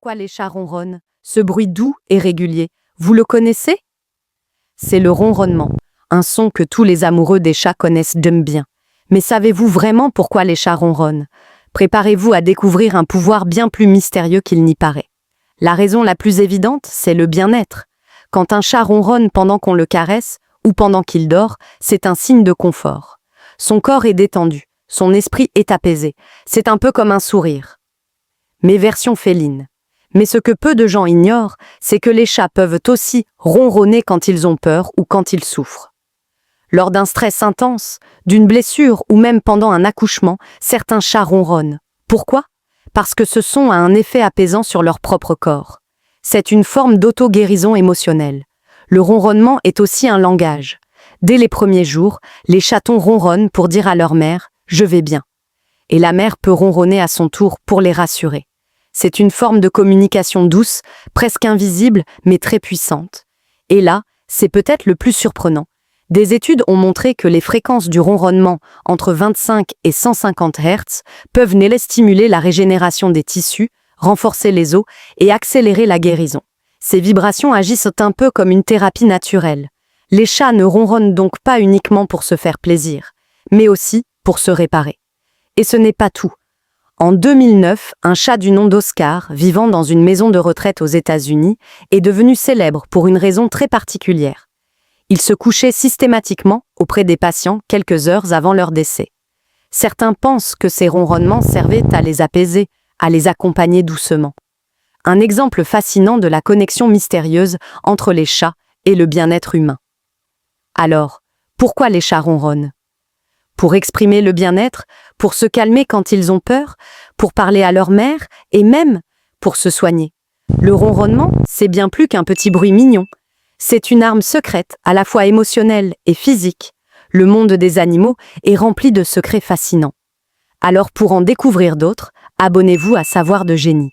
Pourquoi les chats ronronnent? Ce bruit doux et régulier, vous le connaissez? C'est le ronronnement, un son que tous les amoureux des chats connaissent bien. Mais savez-vous vraiment pourquoi les chats ronronnent? Préparez-vous à découvrir un pouvoir bien plus mystérieux qu'il n'y paraît. La raison la plus évidente, c'est le bien-être. Quand un chat ronronne pendant qu'on le caresse ou pendant qu'il dort, c'est un signe de confort. Son corps est détendu, son esprit est apaisé. C'est un peu comme un sourire. Mais version féline. Mais ce que peu de gens ignorent, c'est que les chats peuvent aussi ronronner quand ils ont peur ou quand ils souffrent. Lors d'un stress intense, d'une blessure ou même pendant un accouchement, certains chats ronronnent. Pourquoi? Parce que ce son a un effet apaisant sur leur propre corps. C'est une forme d'auto-guérison émotionnelle. Le ronronnement est aussi un langage. Dès les premiers jours, les chatons ronronnent pour dire à leur mère « je vais bien ». Et la mère peut ronronner à son tour pour les rassurer. C'est une forme de communication douce, presque invisible, mais très puissante. Et là, c'est peut-être le plus surprenant. Des études ont montré que les fréquences du ronronnement entre 25 et 150 Hz peuvent stimuler la régénération des tissus, renforcer les os et accélérer la guérison. Ces vibrations agissent un peu comme une thérapie naturelle. Les chats ne ronronnent donc pas uniquement pour se faire plaisir, mais aussi pour se réparer. Et ce n'est pas tout. En 2009, un chat du nom d'Oscar, vivant dans une maison de retraite aux États-Unis, est devenu célèbre pour une raison très particulière. Il se couchait systématiquement auprès des patients quelques heures avant leur décès. Certains pensent que ces ronronnements servaient à les apaiser, à les accompagner doucement. Un exemple fascinant de la connexion mystérieuse entre les chats et le bien-être humain. Alors, pourquoi les chats ronronnent? Pour exprimer le bien-être, pour se calmer quand ils ont peur, pour parler à leur mère et même pour se soigner. Le ronronnement, c'est bien plus qu'un petit bruit mignon. C'est une arme secrète, à la fois émotionnelle et physique. Le monde des animaux est rempli de secrets fascinants. Alors pour en découvrir d'autres, abonnez-vous à Savoir de Génie.